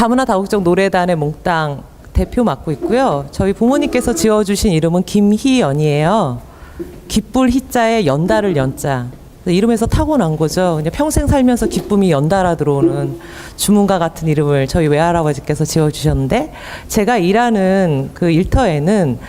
다문화 다국적 노래단의 몽땅 대표 맡고 있고요. 저희 부모님께서 지어주신 이름은 김희연이에요. 기쁠 희자에 연달을 연자. 이름에서 타고난 거죠. 그냥 평생 살면서 기쁨이 연달아 들어오는 주문과 같은 이름을 저희 외할아버지께서 지어주셨는데, 제가 일하는 그 일터에는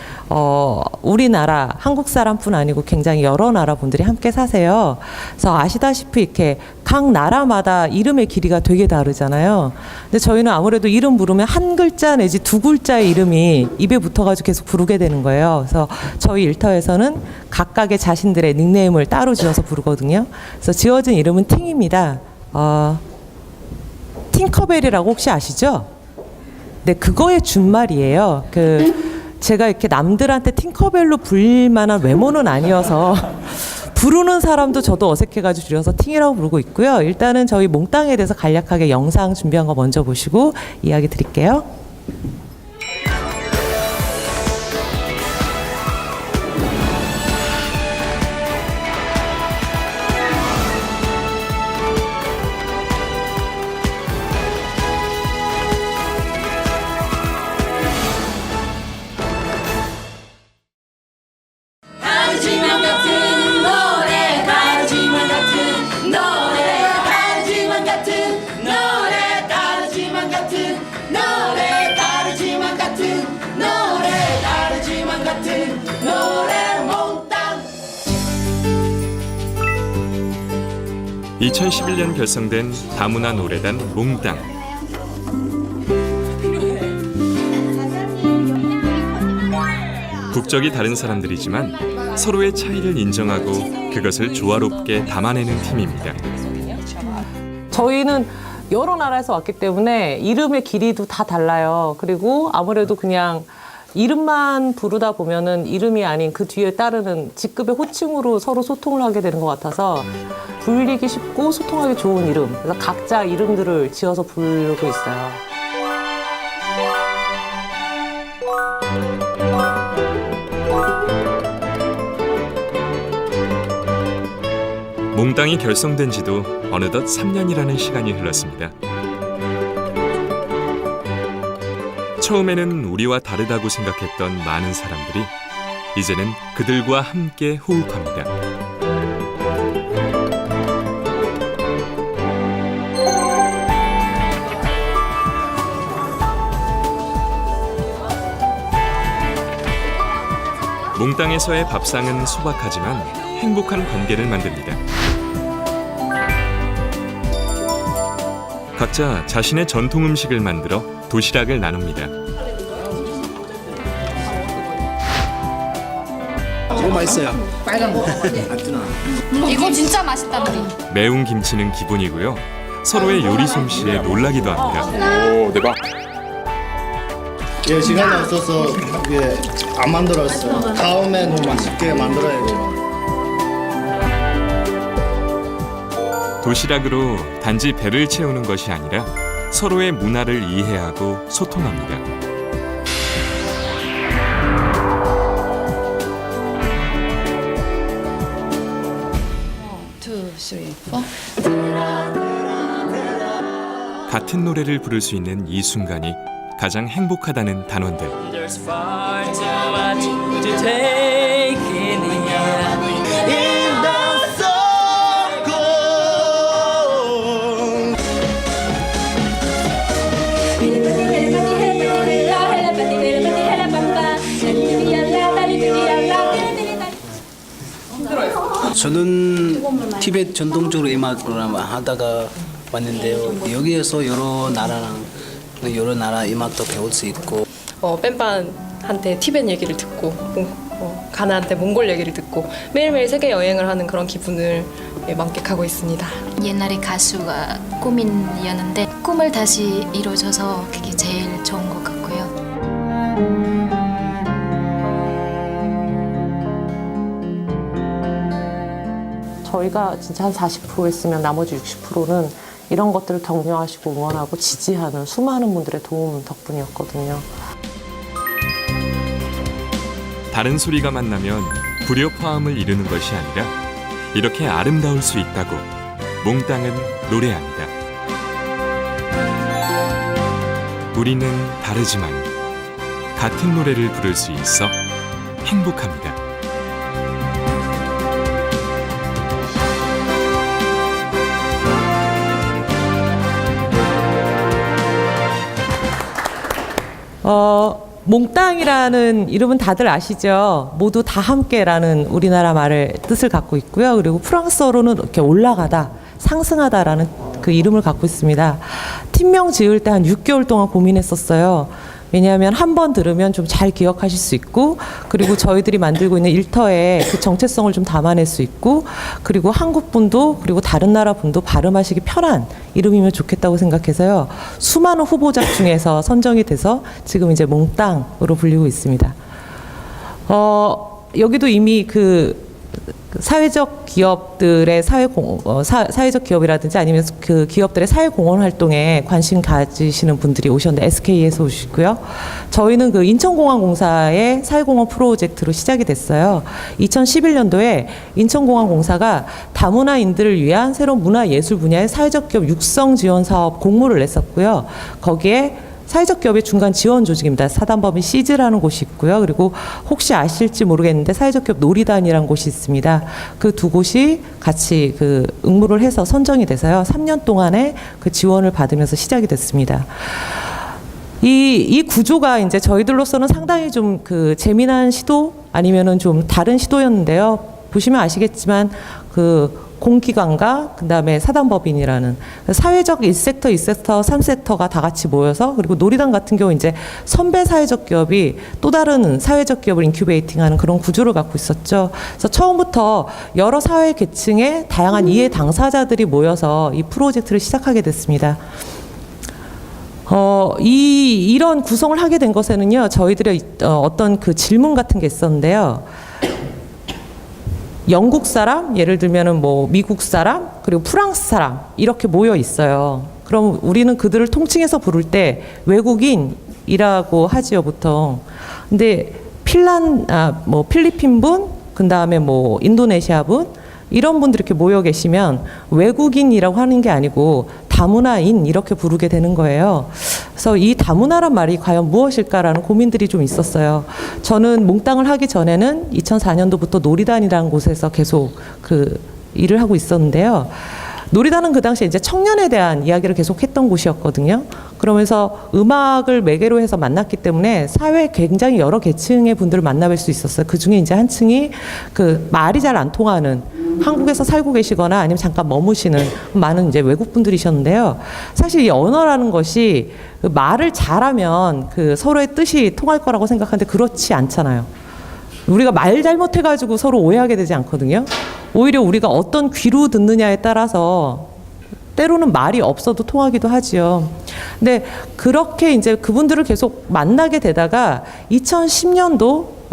우리나라 한국 사람뿐 아니고 굉장히 여러 나라 분들이 함께 사세요. 그래서 아시다시피 이렇게 각 나라마다 이름의 길이가 되게 다르잖아요. 근데 저희는 아무래도 이름 부르면 한 글자 내지 두 글자의 이름이 입에 붙어가지고 계속 부르게 되는 거예요. 그래서 저희 일터에서는 각각의 자신들의 닉네임을 따로 지어서 부르거든요. 그래서 지어진 이름은 팅입니다. 팅커벨이라고 혹시 아시죠? 네, 그거의 준말이에요. 제가 이렇게 남들한테 팅커벨로 불릴 만한 외모는 아니어서 부르는 사람도 저도 어색해가지고 줄여서 팅이라고 부르고 있고요. 일단은 저희 몽땅에 대해서 간략하게 영상 준비한 거 먼저 보시고 이야기 드릴게요. 이 2011년 결성된 다문화 노래단 몽땅. 국적이 다른 사람들이지만 서로의 차이를 인정하고 그것을 조화롭게 담아내는 팀입니다. 저희는 여러 나라에서 왔기 때문에 이름의 길이도 다 달라요. 그리고 아무래도 그냥 이름만 부르다 보면은 이름이 아닌 그 뒤에 따르는 직급의 호칭으로 서로 소통을 하게 되는 것 같아서 불리기 쉽고 소통하기 좋은 이름. 그래서 각자 이름들을 지어서 부르고 있어요. 몽땅이 결성된 지도 어느덧 3년이라는 시간이 흘렀습니다. 처음에는 우리와 다르다고 생각했던 많은 사람들이 이제는 그들과 함께 호흡합니다. 몽땅에서의 밥상은 소박하지만 행복한 관계를 만듭니다. 각자 자신의 전통 음식을 만들어 도시락을 나눕니다. 너무 맛있어요. 빨간 거. 이거 진짜 맛있다는데. 매운 김치는 기본이고요. 서로의 요리 솜씨에 놀라기도 합니다. 오, 대박. 예, 시간이 없어서 이게 안 만들었어요. 다음에 더 맛있게 만들어야 돼요. 도시락으로 단지 배를 채우는 것이 아니라 서로의 문화를 이해하고 소통합니다. 같은 노래를 부를 수 있는 이 순간이 가장 행복하다는 단원들. 저는 티베트 전통적으로 음악을 하다가 왔는데요. 여기에서 여러 나라 음악도 배울 수 있고 뺀반한테 티베트 얘기를 듣고 가나한테 몽골 얘기를 듣고 매일매일 세계 여행을 하는 그런 기분을 만끽하고 있습니다. 옛날에 가수가 꿈이었는데 꿈을 다시 이루어져서 그게 제일 좋은 것 같고요. 저희가 진짜 한 40% 했으면 나머지 60%는 이런 것들을 격려하시고 응원하고 지지하는 수많은 분들의 도움 덕분이었거든요. 다른 소리가 만나면 불협화음을 이루는 것이 아니라 이렇게 아름다울 수 있다고 몽땅은 노래합니다. 우리는 다르지만 같은 노래를 부를 수 있어 행복합니다. 몽땅이라는 이름은 다들 아시죠? 모두 다 함께라는 우리나라 말의 뜻을 갖고 있고요. 그리고 프랑스어로는 이렇게 올라가다, 상승하다라는 그 이름을 갖고 있습니다. 팀명 지을 때 한 6개월 동안 고민했었어요. 왜냐하면 한 번 들으면 좀 잘 기억하실 수 있고, 그리고 저희들이 만들고 있는 일터에 그 정체성을 좀 담아낼 수 있고, 그리고 한국 분도 그리고 다른 나라 분도 발음하시기 편한 이름이면 좋겠다고 생각해서요. 수많은 후보작 중에서 선정이 돼서 지금 이제 몽땅으로 불리고 있습니다. 여기도 이미 그 사회적 기업들의 사회적 기업이라든지 아니면 그 기업들의 사회공헌 활동에 관심 가지시는 분들이 오셨는데 SK에서 오시고요. 저희는 그 인천공항공사의 사회공헌 프로젝트로 시작이 됐어요. 2011년도에 인천공항공사가 다문화인들을 위한 새로운 문화예술 분야의 사회적 기업 육성 지원 사업 공모를 냈었고요. 거기에 사회적 기업의 중간 지원 조직입니다. 사단법인 시즈라는 곳이 있고요. 그리고 혹시 아실지 모르겠는데 사회적 기업 놀이단이라는 곳이 있습니다. 그 두 곳이 같이 그 응모를 해서 선정이 돼서요. 3년 동안의 그 지원을 받으면서 시작이 됐습니다. 이 구조가 이제 저희들로서는 상당히 좀 그 재미난 시도 아니면은 좀 다른 시도였는데요. 보시면 아시겠지만 그 공기관과 그다음에 사단법인이라는 사회적 1섹터, 2섹터, 3섹터가 다 같이 모여서, 그리고 놀이단 같은 경우 이제 선배 사회적 기업이 또 다른 사회적 기업을 인큐베이팅하는 그런 구조를 갖고 있었죠. 그래서 처음부터 여러 사회 계층의 다양한 이해 당사자들이 모여서 이 프로젝트를 시작하게 됐습니다. 이런 구성을 하게 된 것에는요, 저희들의 어떤 그 질문 같은 게 있었는데요. 영국 사람, 예를 들면은 뭐 미국 사람, 그리고 프랑스 사람 이렇게 모여 있어요. 그럼 우리는 그들을 통칭해서 부를 때 외국인이라고 하지요, 보통. 근데 뭐 필리핀 분, 그다음에 뭐 인도네시아 분 이런 분들이 이렇게 모여 계시면 외국인이라고 하는 게 아니고 다문화인 이렇게 부르게 되는 거예요. 그래서 이 다문화란 말이 과연 무엇일까라는 고민들이 좀 있었어요. 저는 몽땅을 하기 전에는 2004년도부터 놀이단이라는 곳에서 계속 그 일을 하고 있었는데요. 놀이단은 그 당시에 이제 청년에 대한 이야기를 계속 했던 곳이었거든요. 그러면서 음악을 매개로 해서 만났기 때문에 사회 굉장히 여러 계층의 분들을 만나뵐 수 있었어요. 그 중에 이제 한 층이 그 말이 잘 안 통하는, 한국에서 살고 계시거나 아니면 잠깐 머무시는 많은 이제 외국 분들이셨는데요. 사실 이 언어라는 것이 그 말을 잘하면 그 서로의 뜻이 통할 거라고 생각하는데 그렇지 않잖아요. 우리가 말 잘못해가지고 서로 오해하게 되지 않거든요. 오히려 우리가 어떤 귀로 듣느냐에 따라서 때로는 말이 없어도 통하기도 하지요. 근데 그렇게 이제 그분들을 계속 만나게 되다가 2010년도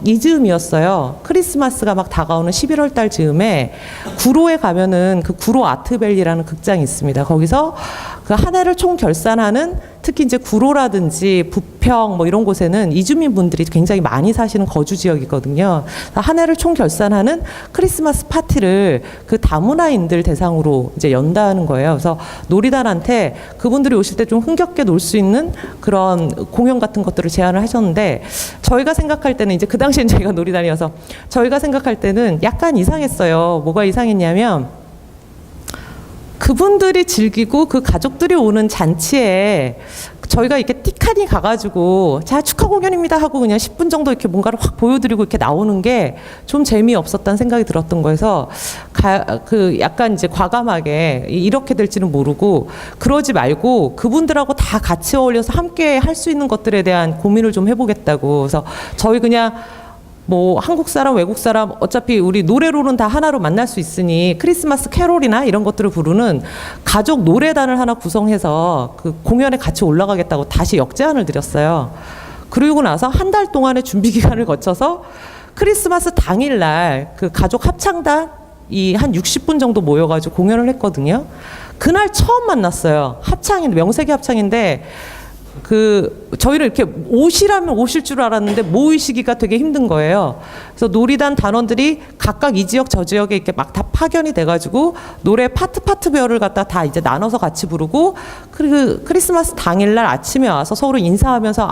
이즈음이었어요. 크리스마스가 막 다가오는 11월 달 즈음에 구로에 가면은 그 구로 아트밸리라는 극장이 있습니다. 거기서 그 한 해를 총 결산하는, 특히 이제 구로라든지 부평 뭐 이런 곳에는 이주민 분들이 굉장히 많이 사시는 거주 지역이거든요. 한 해를 총 결산하는 크리스마스 파티를 그 다문화인들 대상으로 이제 연다는 거예요. 그래서 놀이단한테 그분들이 오실 때 좀 흥겹게 놀 수 있는 그런 공연 같은 것들을 제안을 하셨는데, 저희가 생각할 때는 이제 그 당시엔 저희가 놀이단이어서 저희가 생각할 때는 약간 이상했어요. 뭐가 이상했냐면 그분들이 즐기고 그 가족들이 오는 잔치에 저희가 이렇게 띠카니 가가지고 자 축하 공연입니다 하고 그냥 10분 정도 이렇게 뭔가를 확 보여드리고 이렇게 나오는 게 좀 재미없었다는 생각이 들었던 거여서 그 약간 이제 과감하게 이렇게 될지는 모르고 그러지 말고 그분들하고 다 같이 어울려서 함께 할 수 있는 것들에 대한 고민을 좀 해보겠다고. 그래서 저희 그냥 뭐 한국 사람, 외국 사람 어차피 우리 노래로는 다 하나로 만날 수 있으니 크리스마스 캐롤이나 이런 것들을 부르는 가족 노래단을 하나 구성해서 그 공연에 같이 올라가겠다고 다시 역제안을 드렸어요. 그리고 나서 한 달 동안의 준비 기간을 거쳐서 크리스마스 당일날 그 가족 합창단이 한 60분 정도 모여가지고 공연을 했거든요. 그날 처음 만났어요. 합창인데, 명색이 합창인데 저희를 이렇게 오시라면 오실 줄 알았는데 모이시기가 되게 힘든 거예요. 그래서 놀이단 단원들이 각각 이 지역 저 지역에 이렇게 막 다 파견이 돼가지고 노래 파트별을 갖다 다 이제 나눠서 같이 부르고, 그리고 크리스마스 당일날 아침에 와서 서로 인사하면서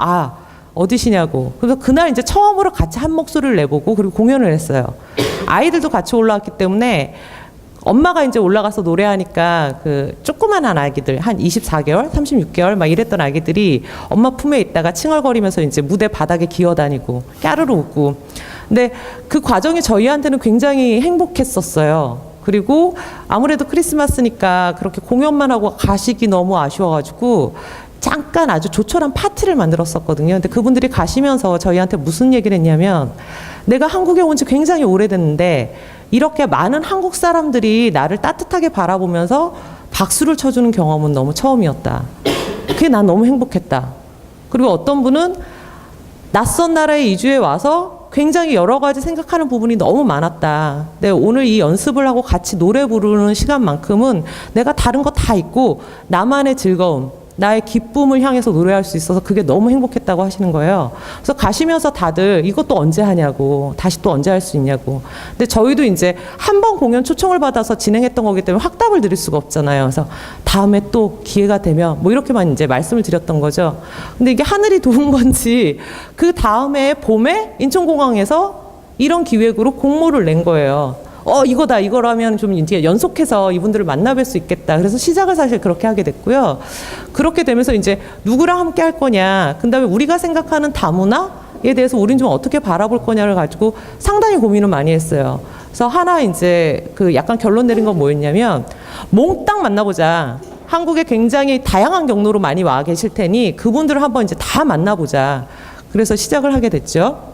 어디시냐고. 그래서 그날 이제 처음으로 같이 한 목소리를 내보고 그리고 공연을 했어요. 아이들도 같이 올라왔기 때문에 엄마가 이제 올라가서 노래하니까 그 조그만한 아기들 한 24개월, 36개월 막 이랬던 아기들이 엄마 품에 있다가 칭얼거리면서 이제 무대 바닥에 기어다니고 까르르 웃고. 근데 그 과정이 저희한테는 굉장히 행복했었어요. 그리고 아무래도 크리스마스니까 그렇게 공연만 하고 가시기 너무 아쉬워가지고 잠깐 아주 조촐한 파티를 만들었었거든요. 근데 그분들이 가시면서 저희한테 무슨 얘기를 했냐면, 내가 한국에 온 지 굉장히 오래됐는데 이렇게 많은 한국 사람들이 나를 따뜻하게 바라보면서 박수를 쳐주는 경험은 너무 처음이었다. 그게 난 너무 행복했다. 그리고 어떤 분은 낯선 나라에 이주해 와서 굉장히 여러 가지 생각하는 부분이 너무 많았다. 근데 오늘 이 연습을 하고 같이 노래 부르는 시간만큼은 내가 다른 거 다 잊고 나만의 즐거움, 나의 기쁨을 향해서 노래할 수 있어서 그게 너무 행복했다고 하시는 거예요. 그래서 가시면서 다들 이것도 언제 하냐고, 다시 또 언제 할 수 있냐고. 근데 저희도 이제 한 번 공연 초청을 받아서 진행했던 거기 때문에 확답을 드릴 수가 없잖아요. 그래서 다음에 또 기회가 되면 뭐 이렇게만 이제 말씀을 드렸던 거죠. 근데 이게 하늘이 도운 건지 그 다음에 봄에 인천공항에서 이런 기획으로 공모를 낸 거예요. 이거다. 이거라면 좀 이제 연속해서 이분들을 만나뵐 수 있겠다. 그래서 시작을 사실 그렇게 하게 됐고요. 그렇게 되면서 이제 누구랑 함께 할 거냐, 그 다음에 우리가 생각하는 다문화에 대해서 우린 좀 어떻게 바라볼 거냐를 가지고 상당히 고민을 많이 했어요. 그래서 하나 이제 그 약간 결론 내린 건 뭐였냐면, 몽땅 만나보자. 한국에 굉장히 다양한 경로로 많이 와 계실 테니 그분들을 한번 이제 다 만나보자. 그래서 시작을 하게 됐죠.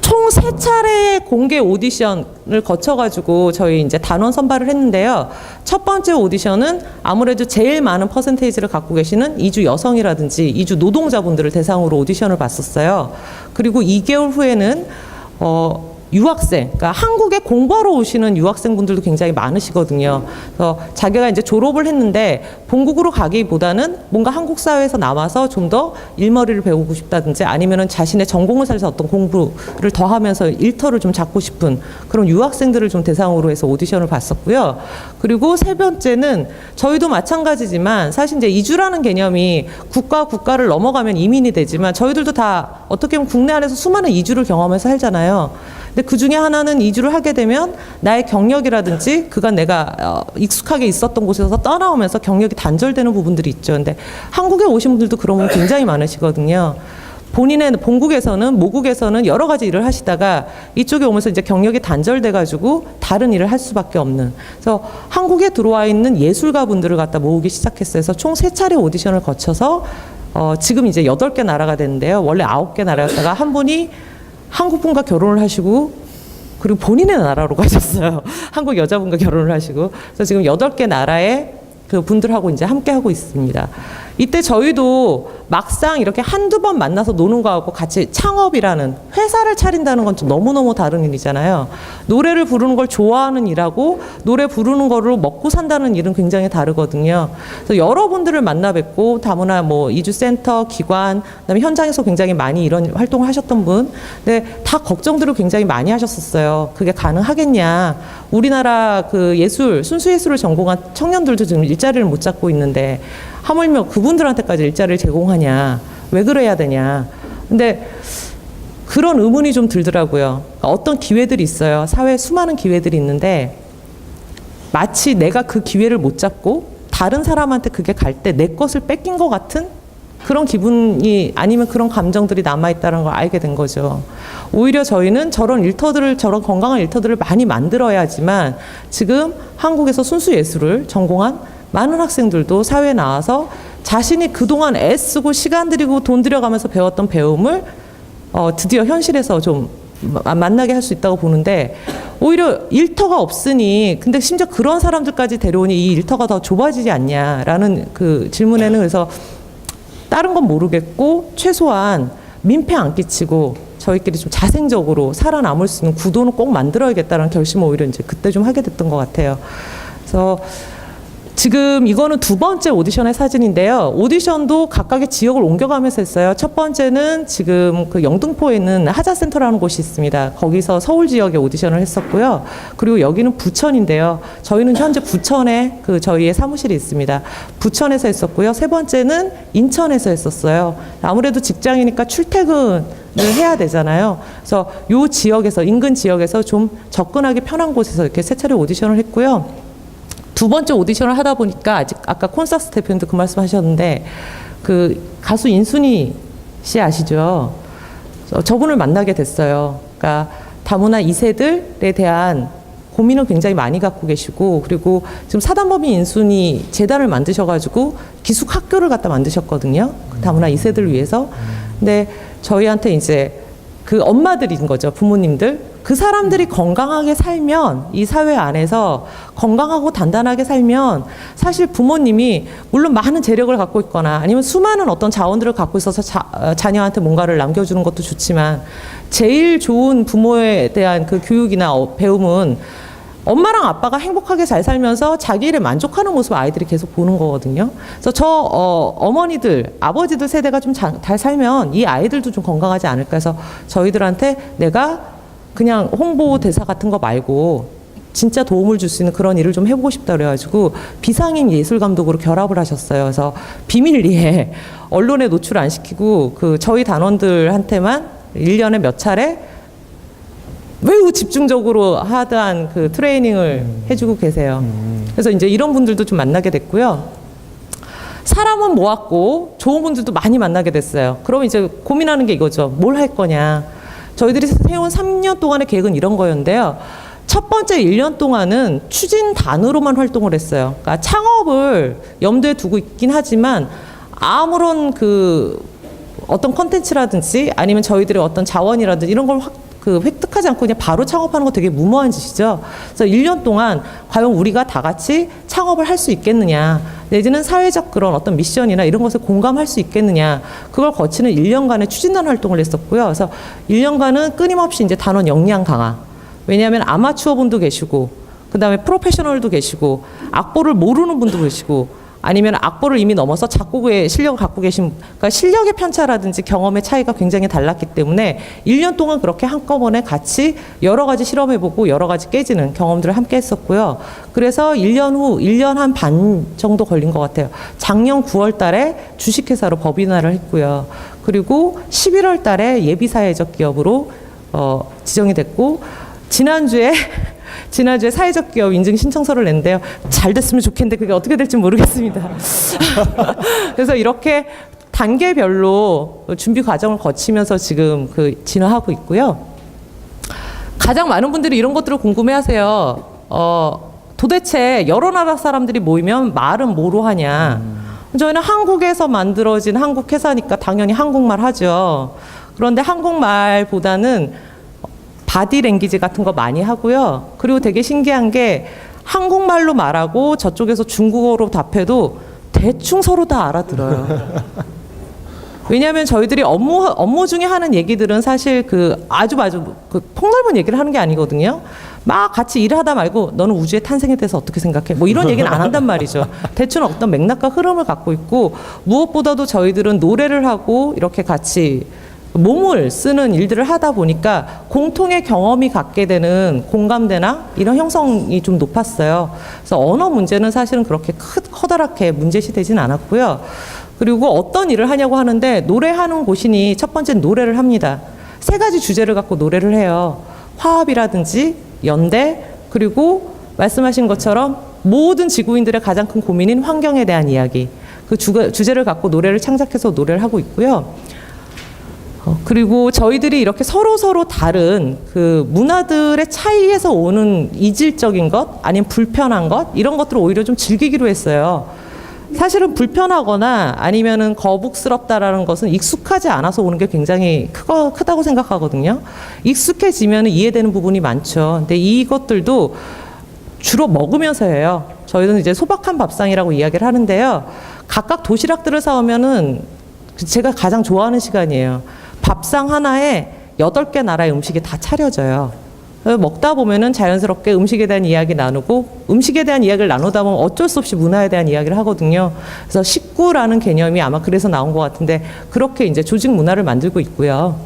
총 3차례의 공개 오디션을 거쳐가지고 저희 이제 단원 선발을 했는데요. 첫 번째 오디션은 아무래도 제일 많은 퍼센테이지를 갖고 계시는 이주 여성이라든지 이주 노동자분들을 대상으로 오디션을 봤었어요. 그리고 2개월 후에는 유학생, 그러니까 한국에 공부하러 오시는 유학생분들도 굉장히 많으시거든요. 그래서 자기가 이제 졸업을 했는데 본국으로 가기보다는 뭔가 한국 사회에서 남아서 좀 더 일머리를 배우고 싶다든지 아니면은 자신의 전공을 살려서 어떤 공부를 더 하면서 일터를 좀 잡고 싶은 그런 유학생들을 좀 대상으로 해서 오디션을 봤었고요. 그리고 세 번째는 저희도 마찬가지지만 사실 이제 이주라는 개념이 국가를 넘어가면 이민이 되지만 저희들도 다 어떻게 보면 국내 안에서 수많은 이주를 경험해서 살잖아요. 근데 그 중에 하나는 이주를 하게 되면 나의 경력이라든지 그간 내가 익숙하게 있었던 곳에서 떠나오면서 경력이 단절되는 부분들이 있죠. 근데 한국에 오신 분들도 그런 분 굉장히 많으시거든요. 본인의 본국에서는 모국에서는 여러 가지 일을 하시다가 이쪽에 오면서 이제 경력이 단절돼가지고 다른 일을 할 수밖에 없는. 그래서 한국에 들어와 있는 예술가 분들을 갖다 모으기 시작했어요. 그래서 총 3차례 오디션을 거쳐서 지금 이제 8개 나라가 됐는데요. 원래 9개 나라였다가 한 분이 한국 분과 결혼을 하시고 그리고 본인의 나라로 가셨어요. 한국 여자분과 결혼을 하시고. 그래서 지금 8개 나라의 그 분들하고 이제 함께 하고 있습니다. 이때 저희도 막상 이렇게 한두 번 만나서 노는 거하고 같이 창업이라는 회사를 차린다는 건 좀 너무너무 다른 일이잖아요. 노래를 부르는 걸 좋아하는 일하고 노래 부르는 거로 먹고 산다는 일은 굉장히 다르거든요. 그래서 여러분들을 만나 뵙고 다문화 뭐 이주센터, 기관, 그다음에 현장에서 굉장히 많이 이런 활동을 하셨던 분, 근데 다 걱정들을 굉장히 많이 하셨었어요. 그게 가능하겠냐? 우리나라 그 예술, 순수 예술을 전공한 청년들도 지금 일자리를 못 잡고 있는데 하물며 그분들한테까지 일자리를 제공하냐, 왜 그래야 되냐. 근데 그런 의문이 좀 들더라고요. 어떤 기회들이 있어요. 사회에 수많은 기회들이 있는데 마치 내가 그 기회를 못 잡고 다른 사람한테 그게 갈 때 내 것을 뺏긴 것 같은 그런 기분이 아니면 그런 감정들이 남아있다는 걸 알게 된 거죠. 오히려 저희는 저런 건강한 일터들을 많이 만들어야지만 지금 한국에서 순수 예술을 전공한 많은 학생들도 사회에 나와서 자신이 그동안 애쓰고 시간 들이고 돈 들여가면서 배웠던 배움을 드디어 현실에서 좀 만나게 할 수 있다고 보는데, 오히려 일터가 없으니 근데 심지어 그런 사람들까지 데려오니 이 일터가 더 좁아지지 않냐라는 그 질문에는 그래서 다른 건 모르겠고 최소한 민폐 안 끼치고 저희끼리 좀 자생적으로 살아남을 수 있는 구도는 꼭 만들어야겠다는 결심을 오히려 이제 그때 좀 하게 됐던 것 같아요. 그래서 지금 이거는 두 번째 오디션의 사진인데요. 오디션도 각각의 지역을 옮겨가면서 했어요. 첫 번째는 지금 그 영등포에 있는 하자센터라는 곳이 있습니다. 거기서 서울 지역에 오디션을 했었고요. 그리고 여기는 부천인데요. 저희는 현재 부천에 그 저희의 사무실이 있습니다. 부천에서 했었고요. 세 번째는 인천에서 했었어요. 아무래도 직장이니까 출퇴근을 해야 되잖아요. 그래서 요 지역에서, 인근 지역에서 좀 접근하기 편한 곳에서 이렇게 세 차례 오디션을 했고요. 두 번째 오디션을 하다 보니까 아까 콘서트 대표님도 그 말씀 하셨는데 그 가수 인순이 씨 아시죠? 저분을 만나게 됐어요. 그러니까 다문화 2세들에 대한 고민을 굉장히 많이 갖고 계시고, 그리고 지금 사단법인 인순이 재단을 만드셔가지고 기숙 학교를 갖다 만드셨거든요. 다문화 2세들을 위해서. 근데 저희한테 이제 그 엄마들인 거죠. 부모님들. 그 사람들이 건강하게 살면, 이 사회 안에서 건강하고 단단하게 살면 사실 부모님이 물론 많은 재력을 갖고 있거나 아니면 수많은 어떤 자원들을 갖고 있어서 자녀한테 뭔가를 남겨주는 것도 좋지만 제일 좋은 부모에 대한 그 교육이나 배움은 엄마랑 아빠가 행복하게 잘 살면서 자기 일에 만족하는 모습을 아이들이 계속 보는 거거든요. 그래서 어머니들, 아버지들 세대가 좀 잘 살면 이 아이들도 좀 건강하지 않을까 해서 저희들한테 내가 그냥 홍보 대사 같은 거 말고 진짜 도움을 줄 수 있는 그런 일을 좀 해보고 싶다 그래가지고 비상인 예술 감독으로 결합을 하셨어요. 그래서 비밀리에 언론에 노출 안 시키고 그 저희 단원들한테만 1년에 몇 차례 매우 집중적으로 하드한 그 트레이닝을 해주고 계세요. 그래서 이제 이런 분들도 좀 만나게 됐고요. 사람은 모았고 좋은 분들도 많이 만나게 됐어요. 그러면 이제 고민하는 게 이거죠. 뭘 할 거냐. 저희들이 세운 3년 동안의 계획은 이런 거였는데요. 첫 번째 1년 동안은 추진단으로만 활동을 했어요. 그러니까 창업을 염두에 두고 있긴 하지만 아무런 그 어떤 콘텐츠라든지 아니면 저희들의 어떤 자원이라든지 이런 걸 획득하지 않고 그냥 바로 창업하는 거 되게 무모한 짓이죠. 그래서 1년 동안 과연 우리가 다 같이 창업을 할 수 있겠느냐, 내지는 사회적 그런 어떤 미션이나 이런 것을 공감할 수 있겠느냐, 그걸 거치는 1년간의 추진단 활동을 했었고요. 그래서 1년간은 끊임없이 이제 단원 역량 강화. 왜냐하면 아마추어 분도 계시고, 그 다음에 프로페셔널도 계시고, 악보를 모르는 분도 계시고, 아니면 악보를 이미 넘어서 작곡의 실력을 갖고 계신, 그러니까 실력의 편차라든지 경험의 차이가 굉장히 달랐기 때문에 1년 동안 그렇게 한꺼번에 같이 여러 가지 실험해보고 여러 가지 깨지는 경험들을 함께 했었고요. 그래서 1년 후, 1년 한 반 정도 걸린 것 같아요. 작년 9월 달에 주식회사로 법인화를 했고요. 그리고 11월 달에 예비사회적 기업으로 지정이 됐고, 지난주에 사회적 기업 인증 신청서를 냈는데요. 잘 됐으면 좋겠는데 그게 어떻게 될지 모르겠습니다. 그래서 이렇게 단계별로 준비 과정을 거치면서 지금 진화하고 있고요. 가장 많은 분들이 이런 것들을 궁금해하세요. 도대체 여러 나라 사람들이 모이면 말은 뭐로 하냐. 저희는 한국에서 만들어진 한국 회사니까 당연히 한국말 하죠. 그런데 한국말보다는 바디 랭귀지 같은 거 많이 하고요. 그리고 되게 신기한 게 한국말로 말하고 저쪽에서 중국어로 답해도 대충 서로 다 알아들어요. 왜냐하면 저희들이 업무 중에 하는 얘기들은 사실 아주 폭넓은 얘기를 하는 게 아니거든요. 막 같이 일을 하다 말고 너는 우주의 탄생에 대해서 어떻게 생각해? 뭐 이런 얘기는 안 한단 말이죠. 대충 어떤 맥락과 흐름을 갖고 있고, 무엇보다도 저희들은 노래를 하고 이렇게 같이 몸을 쓰는 일들을 하다 보니까 공통의 경험이 갖게 되는 공감대나 이런 형성이 좀 높았어요. 그래서 언어 문제는 사실은 그렇게 커다랗게 문제시되진 않았고요. 그리고 어떤 일을 하냐고 하는데, 노래하는 곳이니 첫 번째는 노래를 합니다. 3가지 주제를 갖고 노래를 해요. 화합이라든지 연대, 그리고 말씀하신 것처럼 모든 지구인들의 가장 큰 고민인 환경에 대한 이야기. 그 주제를 갖고 노래를 창작해서 노래를 하고 있고요. 그리고 저희들이 이렇게 서로 다른 그 문화들의 차이에서 오는 이질적인 것, 아니면 불편한 것, 이런 것들을 오히려 좀 즐기기로 했어요. 사실은 불편하거나 아니면은 거북스럽다라는 것은 익숙하지 않아서 오는 게 굉장히 크다고 생각하거든요. 익숙해지면 이해되는 부분이 많죠. 근데 이것들도 주로 먹으면서 해요. 저희는 이제 소박한 밥상이라고 이야기를 하는데요. 각각 도시락들을 사오면은 제가 가장 좋아하는 시간이에요. 밥상 하나에 8개 나라의 음식이 다 차려져요. 그래서 먹다 보면은 자연스럽게 음식에 대한 이야기 나누고 음식에 대한 이야기를 나누다 보면 어쩔 수 없이 문화에 대한 이야기를 하거든요. 그래서 식구라는 개념이 아마 그래서 나온 것 같은데 그렇게 이제 조직 문화를 만들고 있고요.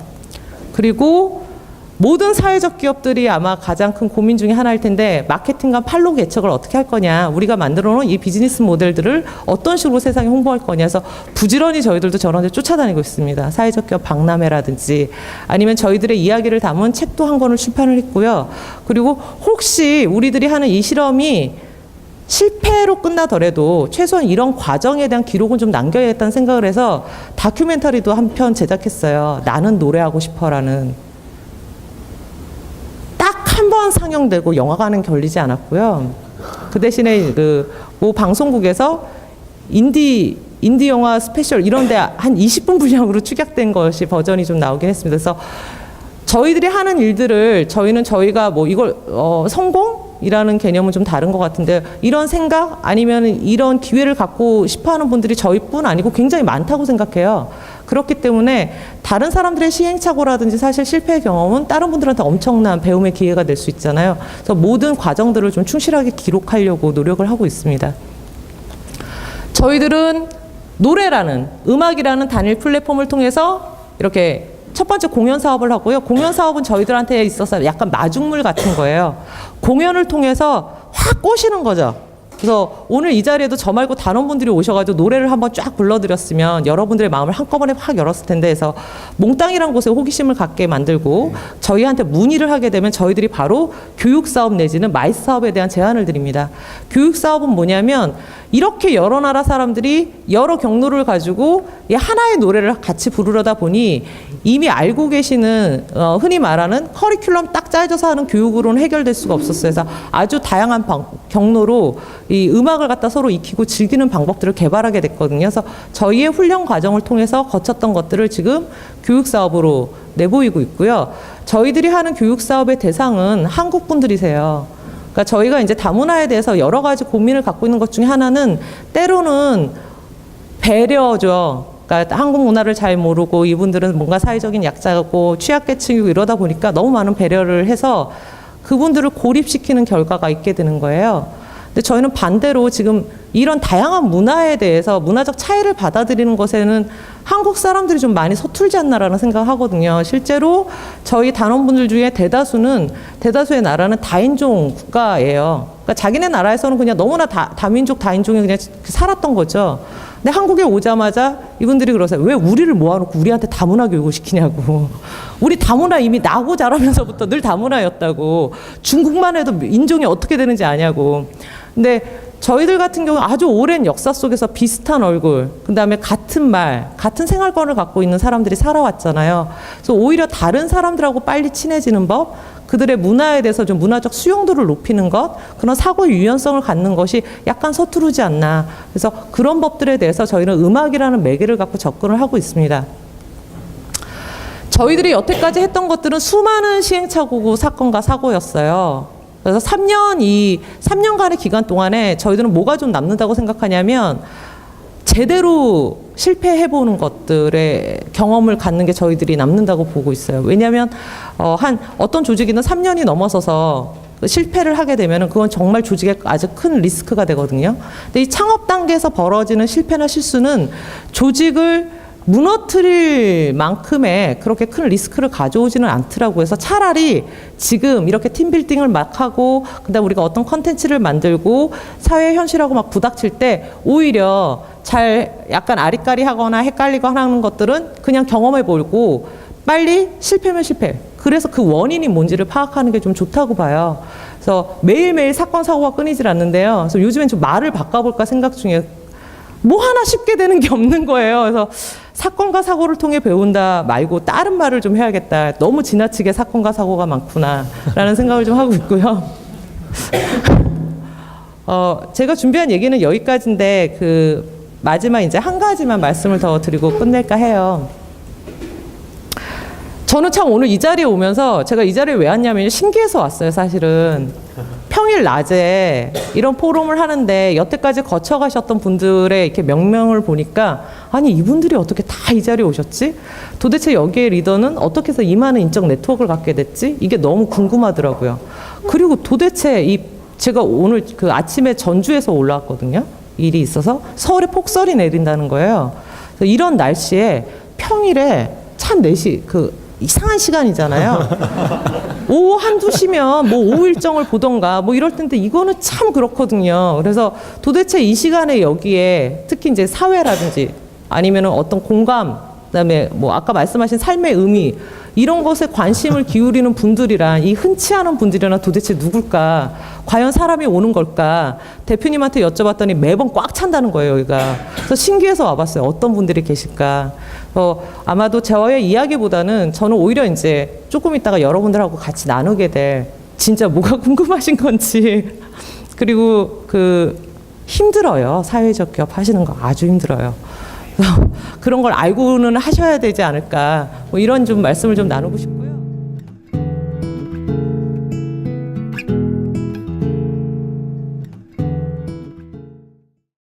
그리고 모든 사회적 기업들이 아마 가장 큰 고민 중에 하나일 텐데 마케팅과 판로 개척을 어떻게 할 거냐, 우리가 만들어 놓은 이 비즈니스 모델들을 어떤 식으로 세상에 홍보할 거냐 해서 부지런히 저희들도 저런 데 쫓아다니고 있습니다. 사회적 기업 박람회라든지 아니면 저희들의 이야기를 담은 책도 한 권을 출판을 했고요. 그리고 혹시 우리들이 하는 이 실험이 실패로 끝나더라도 최소한 이런 과정에 대한 기록은 좀 남겨야겠다는 생각을 해서 다큐멘터리도 한 편 제작했어요. 나는 노래하고 싶어라는. 한 번 상영되고 영화관은 결리지 않았고요. 그 대신에 모 방송국에서 인디 영화 스페셜 이런데 한 20분 분량으로 축약된 것이 버전이 좀 나오긴 했습니다. 그래서 저희들이 하는 일들을 저희가 뭐 이걸 성공이라는 개념은 좀 다른 것 같은데 이런 생각 아니면 이런 기회를 갖고 싶어하는 분들이 저희뿐 아니고 굉장히 많다고 생각해요. 그렇기 때문에 다른 사람들의 시행착오라든지 사실 실패 경험은 다른 분들한테 엄청난 배움의 기회가 될 수 있잖아요. 그래서 모든 과정들을 좀 충실하게 기록하려고 노력을 하고 있습니다. 저희들은 노래라는 음악이라는 단일 플랫폼을 통해서 이렇게 첫 번째 공연 사업을 하고요. 공연 사업은 저희들한테 있어서 약간 마중물 같은 거예요. 공연을 통해서 확 꼬시는 거죠. 그래서 오늘 이 자리에도 저 말고 단원분들이 오셔가지고 노래를 한번 쫙 불러드렸으면 여러분들의 마음을 한꺼번에 확 열었을 텐데 해서 몽땅이라는 곳에 호기심을 갖게 만들고 저희한테 문의를 하게 되면 저희들이 바로 교육사업 내지는 마이스 사업에 대한 제안을 드립니다. 교육사업은 뭐냐면 이렇게 여러 나라 사람들이 여러 경로를 가지고 이 하나의 노래를 같이 부르려다 보니 이미 알고 계시는 흔히 말하는 커리큘럼 딱 짜져서 하는 교육으로는 해결될 수가 없었어요. 그래서 아주 다양한 경로로 이 음악을 갖다 서로 익히고 즐기는 방법들을 개발하게 됐거든요. 그래서 저희의 훈련 과정을 통해서 거쳤던 것들을 지금 교육 사업으로 내보이고 있고요. 저희들이 하는 교육 사업의 대상은 한국 분들이세요. 그러니까 저희가 이제 다문화에 대해서 여러 가지 고민을 갖고 있는 것 중에 하나는 때로는 배려죠. 그러니까 한국 문화를 잘 모르고 이분들은 뭔가 사회적인 약자고 취약계층이고 이러다 보니까 너무 많은 배려를 해서 그분들을 고립시키는 결과가 있게 되는 거예요. 근데 저희는 반대로 지금 이런 다양한 문화에 대해서 문화적 차이를 받아들이는 것에는 한국 사람들이 좀 많이 서툴지 않나라는 생각을 하거든요. 실제로 저희 단원분들 중에 대다수의 나라는 다인종 국가예요. 그러니까 자기네 나라에서는 그냥 너무나 다민족 다인종이 그냥 살았던 거죠. 근데 한국에 오자마자 이분들이 그러세요. 왜 우리를 모아놓고 우리한테 다문화 교육을 시키냐고. 우리 다문화 이미 나고 자라면서부터 늘 다문화였다고. 중국만 해도 인종이 어떻게 되는지 아냐고. 근데 저희들 같은 경우는 아주 오랜 역사 속에서 비슷한 얼굴, 그 다음에 같은 말, 같은 생활권을 갖고 있는 사람들이 살아왔잖아요. 그래서 오히려 다른 사람들하고 빨리 친해지는 법, 그들의 문화에 대해서 좀 문화적 수용도를 높이는 것, 그런 사고 유연성을 갖는 것이 약간 서투르지 않나. 그래서 그런 법들에 대해서 저희는 음악이라는 매개를 갖고 접근을 하고 있습니다. 저희들이 여태까지 했던 것들은 수많은 시행착오고 사건과 사고였어요. 그래서 3년간의 기간 동안에 저희들은 뭐가 좀 남는다고 생각하냐면 제대로 실패해보는 것들의 경험을 갖는 게 저희들이 남는다고 보고 있어요. 왜냐하면 어떤 조직이든 3년이 넘어서서 실패를 하게 되면 그건 정말 조직에 아주 큰 리스크가 되거든요. 근데 이 창업 단계에서 벌어지는 실패나 실수는 조직을 무너뜨릴 만큼의 그렇게 큰 리스크를 가져오지는 않더라고요. 그래서 차라리 지금 이렇게 팀빌딩을 막 하고 그다음 우리가 어떤 컨텐츠를 만들고 사회 현실하고 막 부닥칠 때 오히려 잘 약간 아리까리하거나 헷갈리고 하는 것들은 그냥 경험해 보고 빨리 실패면 실패. 그래서 그 원인이 뭔지를 파악하는 게 좀 좋다고 봐요. 그래서 매일매일 사건 사고가 끊이질 않는데요. 그래서 요즘엔 좀 말을 바꿔볼까 생각 중에 뭐 하나 쉽게 되는 게 없는 거예요. 그래서 사건과 사고를 통해 배운다 말고 다른 말을 좀 해야겠다. 너무 지나치게 사건과 사고가 많구나라는 생각을 좀 하고 있고요. 제가 준비한 얘기는 여기까지인데 마지막 이제 한 가지만 말씀을 더 드리고 끝낼까 해요. 저는 참 오늘 이 자리에 오면서 제가 이 자리에 왜 왔냐면 신기해서 왔어요, 사실은. 평일 낮에 이런 포럼을 하는데 여태까지 거쳐가셨던 분들의 이렇게 명명을 보니까 아니 이분들이 어떻게 다 이 자리에 오셨지? 도대체 여기에 리더는 어떻게 해서 이 많은 인적 네트워크를 갖게 됐지? 이게 너무 궁금하더라고요. 그리고 도대체 제가 오늘 그 아침에 전주에서 올라왔거든요. 일이 있어서 서울에 폭설이 내린다는 거예요. 그래서 이런 날씨에 평일에 참 4시 이상한 시간이잖아요. 오후 1~2시면 뭐 오후 일정을 보던가 뭐 이럴 텐데 이거는 참 그렇거든요. 그래서 도대체 이 시간에 여기에 특히 이제 사회라든지 아니면 어떤 공감, 그다음에 뭐 아까 말씀하신 삶의 의미 이런 것에 관심을 기울이는 분들이란 이 흔치 않은 분들이란 도대체 누굴까? 과연 사람이 오는 걸까? 대표님한테 여쭤봤더니 매번 꽉 찬다는 거예요, 여기가. 그래서 신기해서 와봤어요. 어떤 분들이 계실까? 아마도 저의 이야기보다는 저는 오히려 이제 조금 있다가 여러분들하고 같이 나누게 될 진짜 뭐가 궁금하신 건지 그리고 힘들어요. 사회적 기업 하시는 거 아주 힘들어요. 그런 걸 알고는 하셔야 되지 않을까 뭐 이런 좀 말씀을 좀 나누고 싶고요.